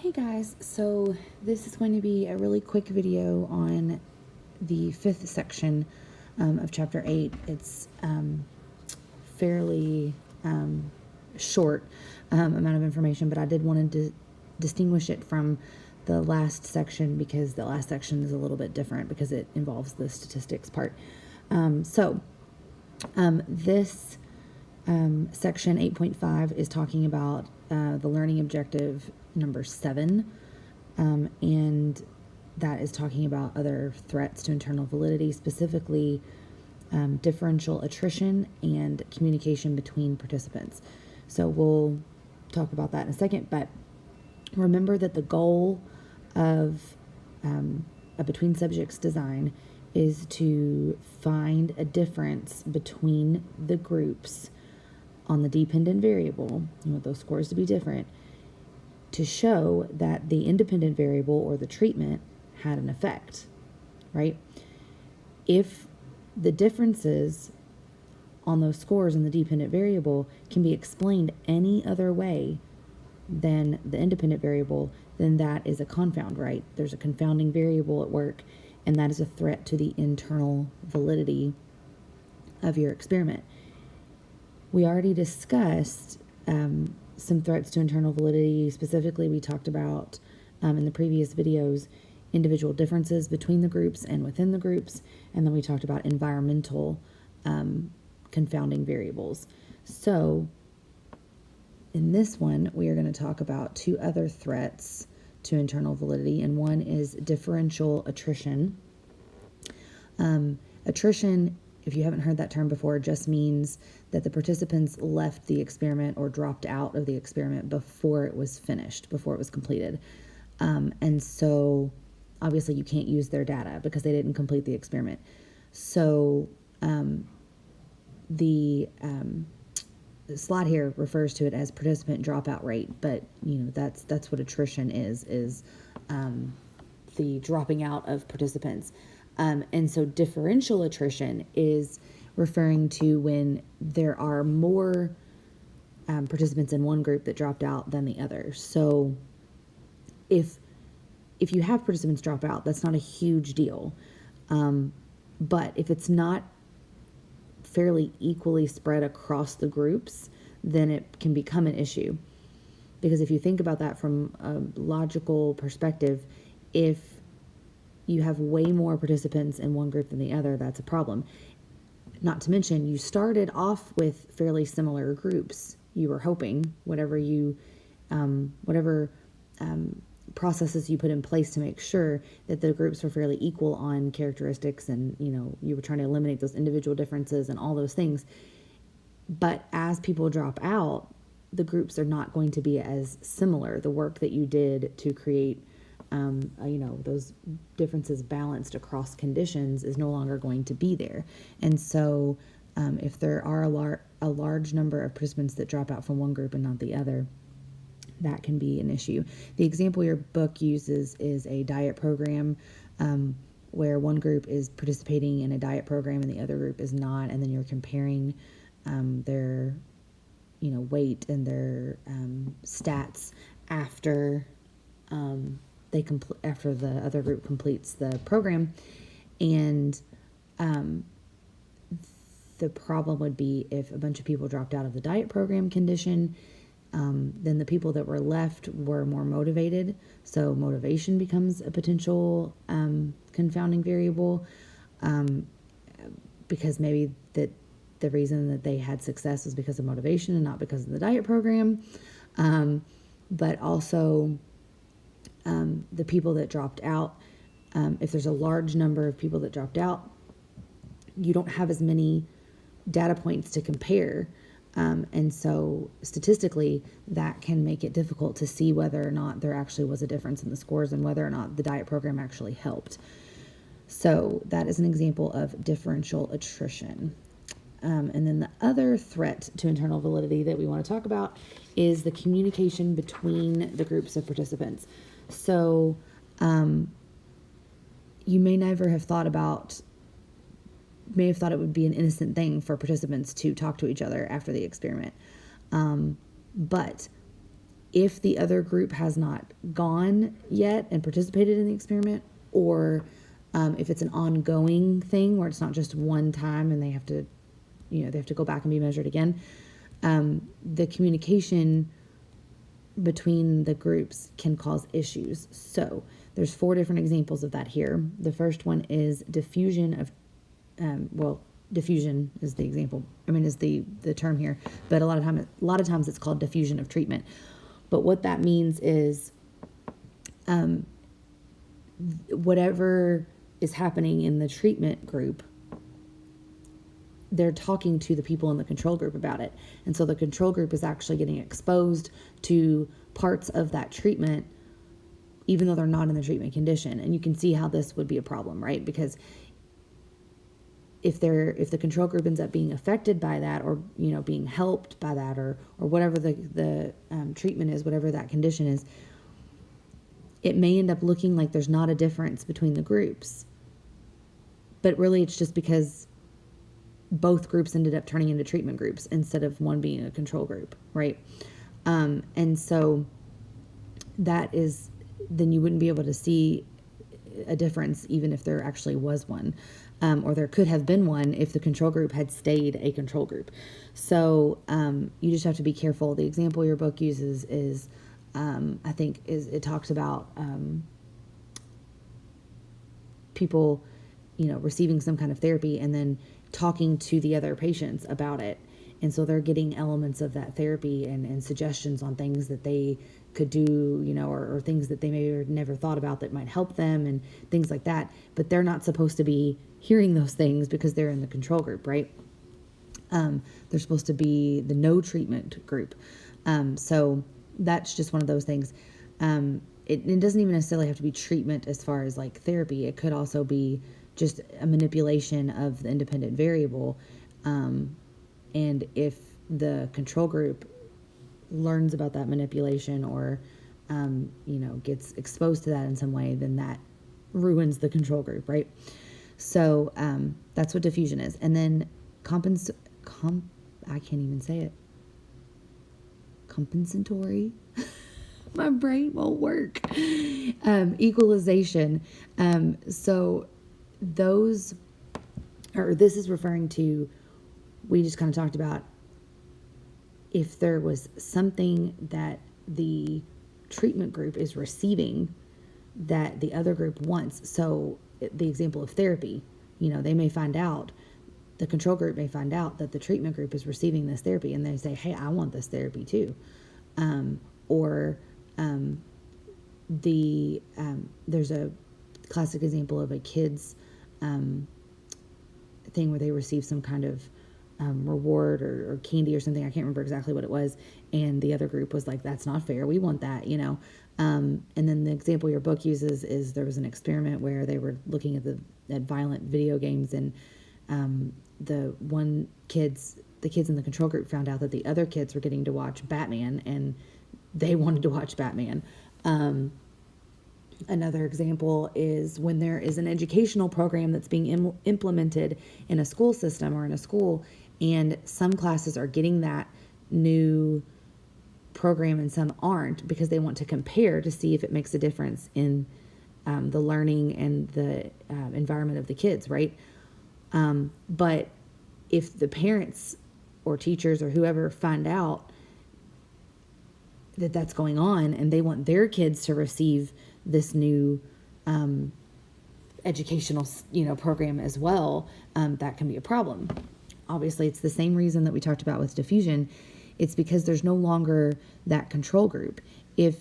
Hey guys, so this is going to be a really quick video on the fifth section of chapter 8. It's fairly short amount of information, but I did want to distinguish it from the last section because the last section is a little bit different because it involves the statistics part. This section 8.5 is talking about the learning objective number 7, and that is talking about other threats to internal validity, specifically differential attrition and communication between participants. So we'll talk about that in a second, but remember that the goal of a between subjects design is to find a difference between the groups on the dependent variable. You want those scores to be different to show that the independent variable or the treatment had an effect, right? If the differences on those scores in the dependent variable can be explained any other way than the independent variable, then that is a confound, right? There's a confounding variable at work, and that is a threat to the internal validity of your experiment. We already discussed some threats to internal validity. Specifically, we talked about in the previous videos individual differences between the groups and within the groups, and then we talked about environmental confounding variables. So in this one, we are going to talk about two other threats to internal validity, and one is differential attrition. Attrition, if you haven't heard that term before, just means that the participants left the experiment or dropped out of the experiment before it was finished, before it was completed. And so obviously you can't use their data because they didn't complete the experiment. So the slide here refers to it as participant dropout rate, but that's what attrition is the dropping out of participants. And so differential attrition is referring to when there are more participants in one group that dropped out than the other. So if you have participants drop out, that's not a huge deal. But if it's not fairly equally spread across the groups, then it can become an issue. Because if you think about that from a logical perspective, if you have way more participants in one group than the other, that's a problem. Not to mention, you started off with fairly similar groups. You were hoping whatever processes you put in place to make sure that the groups were fairly equal on characteristics, and you were trying to eliminate those individual differences and all those things. But as people drop out, the groups are not going to be as similar. The work that you did to create those differences balanced across conditions is no longer going to be there. And so if there are a large number of participants that drop out from one group and not the other, that can be an issue. The example your book uses is a diet program where one group is participating in a diet program and the other group is not, and then you're comparing their weight and their stats after after the other group completes the program. And the problem would be if a bunch of people dropped out of the diet program condition, then the people that were left were more motivated. So motivation becomes a potential confounding variable, because maybe that the reason that they had success was because of motivation and not because of the diet program. But also the people that dropped out, if there's a large number of people that dropped out, you don't have as many data points to compare. And so statistically, that can make it difficult to see whether or not there actually was a difference in the scores and whether or not the diet program actually helped. So that is an example of differential attrition. And then the other threat to internal validity that we want to talk about is the communication between the groups of participants. So you may have thought it would be an innocent thing for participants to talk to each other after the experiment. But if the other group has not gone yet and participated in the experiment, or if it's an ongoing thing where it's not just one time and they have to, they have to go back and be measured again, the communication between the groups can cause issues. So there's 4 different examples of that here. The first one is diffusion of, diffusion is the example. Is the term here, but a lot of times it's called diffusion of treatment. But what that means is, whatever is happening in the treatment group, they're talking to the people in the control group about it. And so the control group is actually getting exposed to parts of that treatment, even though they're not in the treatment condition. And you can see how this would be a problem, right? Because if the control group ends up being affected by that, or, being helped by that, or whatever the treatment is, whatever that condition is, it may end up looking like there's not a difference between the groups. But really it's just because both groups ended up turning into treatment groups instead of one being a control group, right? And so that is, then you wouldn't be able to see a difference even if there actually was one, or there could have been one if the control group had stayed a control group. So you just have to be careful. The example your book uses is, it talks about people, receiving some kind of therapy and then talking to the other patients about it. And so they're getting elements of that therapy and suggestions on things that they could do, or things that they may have never thought about that might help them and things like that. But they're not supposed to be hearing those things because they're in the control group, right? They're supposed to be the no treatment group. So that's just one of those things. It doesn't even necessarily have to be treatment as far as like therapy. It could also be just a manipulation of the independent variable. And if the control group learns about that manipulation or, gets exposed to that in some way, then that ruins the control group, right? So that's what diffusion is. And then I can't even say it. Compensatory. My brain won't work. Equalization. So this is referring to, we just kind of talked about if there was something that the treatment group is receiving that the other group wants. So the example of therapy, they may find out, the control group may find out that the treatment group is receiving this therapy, and they say, hey, I want this therapy too. There's a classic example of a kid's thing where they receive some kind of reward or candy or something. I can't remember exactly what it was. And the other group was like, that's not fair. We want that, And then the example your book uses is there was an experiment where they were looking at violent video games, and the kids in the control group found out that the other kids were getting to watch Batman, and they wanted to watch Batman. Another example is when there is an educational program that's being implemented in a school system or in a school, and some classes are getting that new program and some aren't, because they want to compare to see if it makes a difference in the learning and the environment of the kids, right? But if the parents or teachers or whoever find out that that's going on and they want their kids to receive this new educational program as well, that can be a problem. Obviously, it's the same reason that we talked about with diffusion. It's because there's no longer that control group. If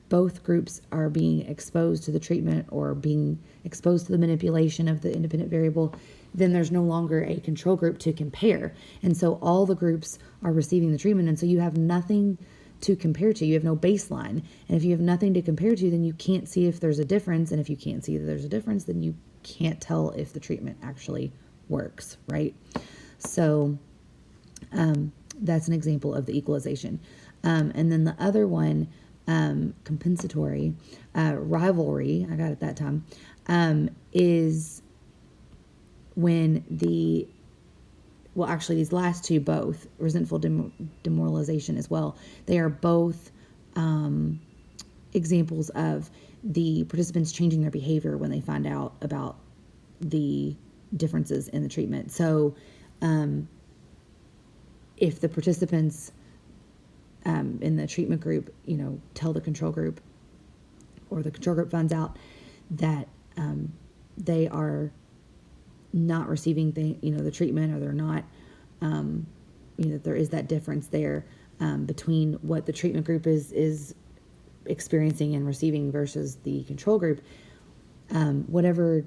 both groups are being exposed to the treatment or being exposed to the manipulation of the independent variable, then there's no longer a control group to compare. And so all the groups are receiving the treatment, and so you have nothing to compare to. You have no baseline. And if you have nothing to compare to, then you can't see if there's a difference. And if you can't see that there's a difference, then you can't tell if the treatment actually works, right? So that's an example of the equalization. And then the other one, compensatory, rivalry, I got it that time, is when actually these last two both, resentful demoralization as well, they are both examples of the participants changing their behavior when they find out about the differences in the treatment. So if the participants in the treatment group, tell the control group, or the control group finds out that they are not receiving the treatment, or they're not, that there is that difference there between what the treatment group is experiencing and receiving versus the control group, whatever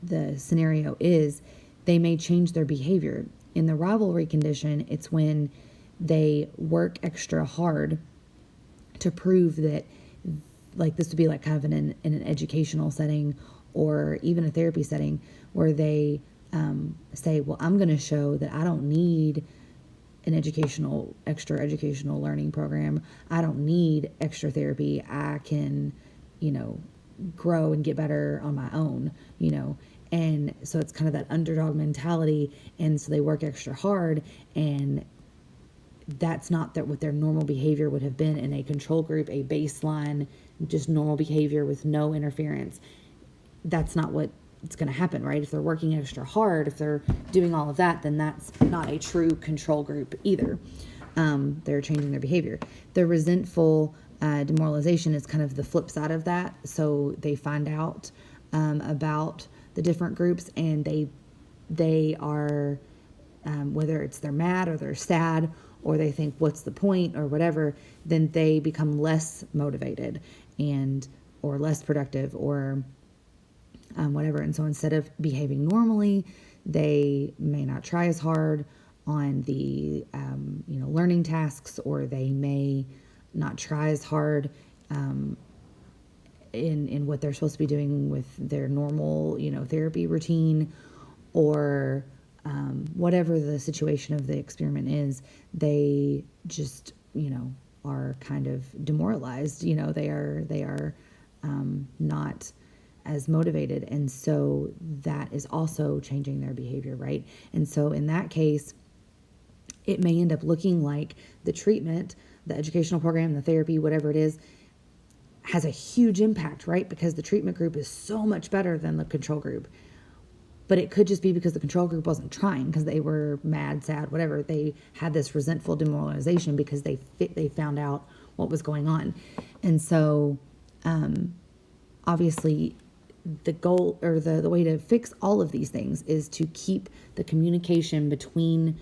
the scenario is, they may change their behavior. In the rivalry condition, it's when they work extra hard to prove that, like, this would be like kind of in an educational setting or even a therapy setting, where they say, well, I'm going to show that I don't need an extra educational learning program. I don't need extra therapy. I can, grow and get better on my own, And so it's kind of that underdog mentality. And so they work extra hard, and that's not what their normal behavior would have been in a control group, a baseline, just normal behavior with no interference. That's not what it's going to happen, right? If they're working extra hard, if they're doing all of that, then that's not a true control group either. They're changing their behavior. The resentful demoralization is kind of the flip side of that. So they find out about the different groups, and they are, whether it's they're mad or they're sad, or they think, what's the point, or whatever, then they become less motivated or less productive, or whatever. And so instead of behaving normally, they may not try as hard on the learning tasks, or they may not try as hard in what they're supposed to be doing with their normal therapy routine, or whatever the situation of the experiment is. They just are kind of demoralized. They are not as motivated, and so that is also changing their behavior, right? And so in that case, it may end up looking like the treatment, the educational program, the therapy, whatever it is, has a huge impact, right? Because the treatment group is so much better than the control group. But it could just be because the control group wasn't trying, because they were mad, sad, whatever. They had this resentful demoralization because they found out what was going on. And so obviously the goal, or the way to fix all of these things, is to keep the communication between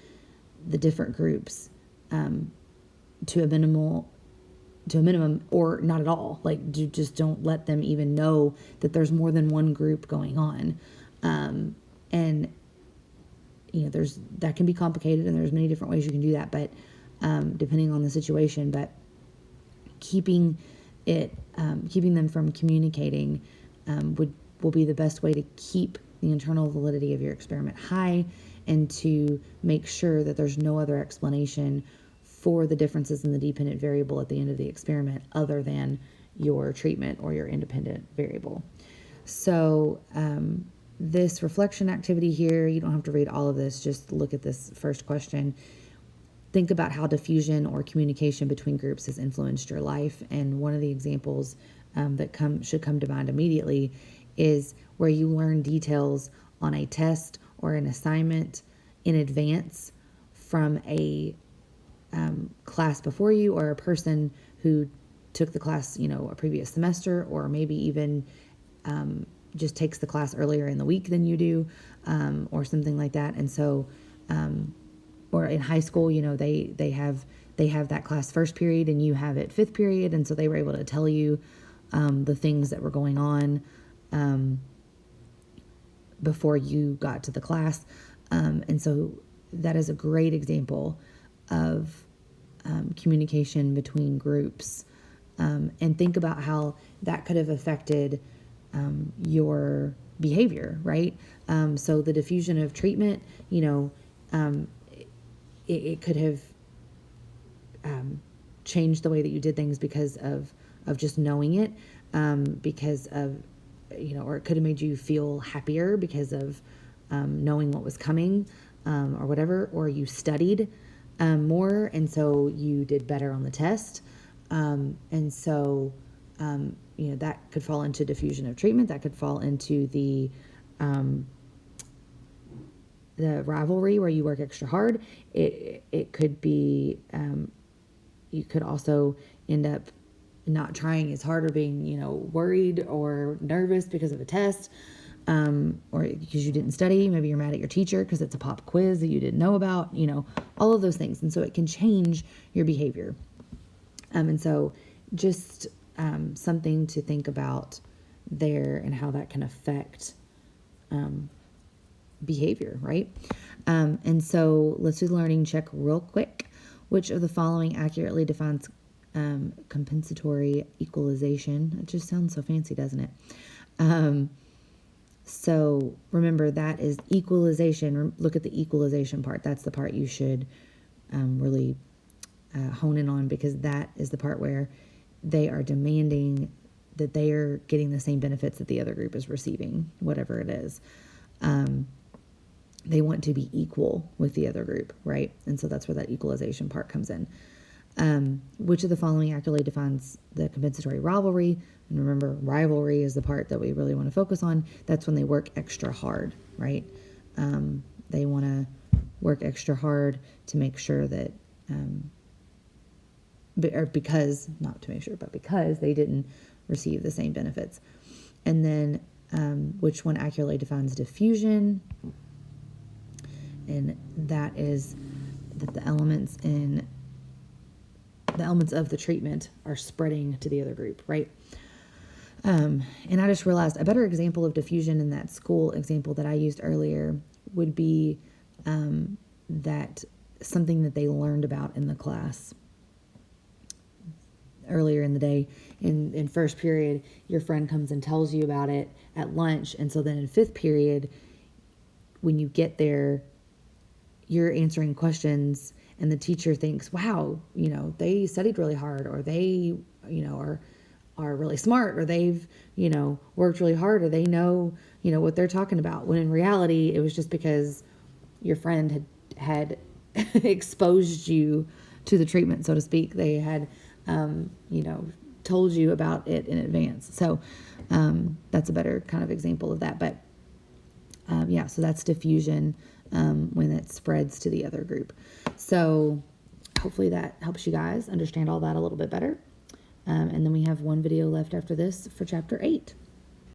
the different groups to a minimum, or not at all. Like, you just don't let them even know that there's more than one group going on. And that can be complicated, and there's many different ways you can do that, but depending on the situation. But keeping them from communicating will be the best way to keep the internal validity of your experiment high, and to make sure that there's no other explanation for the differences in the dependent variable at the end of the experiment other than your treatment or your independent variable. So this reflection activity here, you don't have to read all of this, just look at this first question. Think about how diffusion or communication between groups has influenced your life. And one of the examples that should come to mind immediately is where you learn details on a test or an assignment in advance from a class before you, or a person who took the class, a previous semester, or maybe even just takes the class earlier in the week than you do, or something like that. And so, or in high school, they have that class first period and you have it fifth period. And so they were able to tell you the things that were going on before you got to the class. And so that is a great example of communication between groups. And think about how that could have affected your behavior, right? So the diffusion of treatment, it could have changed the way that you did things because of just knowing it, because of, or it could have made you feel happier because of knowing what was coming, or whatever, or you studied more, and so you did better on the test. And so, that could fall into diffusion of treatment. That could fall into the rivalry where you work extra hard. It could be, you could also end up not trying as hard or being, worried or nervous because of a test, or because you didn't study. Maybe you're mad at your teacher because it's a pop quiz that you didn't know about, all of those things. And so it can change your behavior. And so just something to think about there and how that can affect behavior, right? And so let's do the learning check real quick. Which of the following accurately defines compensatory equalization? It just sounds so fancy, doesn't it? So remember, that is equalization. Look at the equalization part. That's the part you should really hone in on, because that is the part where they are demanding that they are getting the same benefits that the other group is receiving, whatever it is. They want to be equal with the other group, right? And so that's where that equalization part comes in. Which of the following accurately defines the compensatory rivalry? And remember, rivalry is the part that we really want to focus on. That's when they work extra hard, right? They want to work extra hard to make sure that, because they didn't receive the same benefits. And then which one accurately defines diffusion? And that is that the elements of the treatment are spreading to the other group, right? And I just realized a better example of diffusion in that school example that I used earlier would be that something that they learned about in the class earlier in the day. In first period, your friend comes and tells you about it at lunch. And so then in fifth period, when you get there, you're answering questions and the teacher thinks, wow, they studied really hard, or they, are really smart, or they've, worked really hard, or they know, what they're talking about. When in reality, it was just because your friend had exposed you to the treatment, so to speak. They had, told you about it in advance. So that's a better kind of example of that. But so that's diffusion when it spreads to the other group. So hopefully that helps you guys understand all that a little bit better. And then we have one video left after this for chapter 8.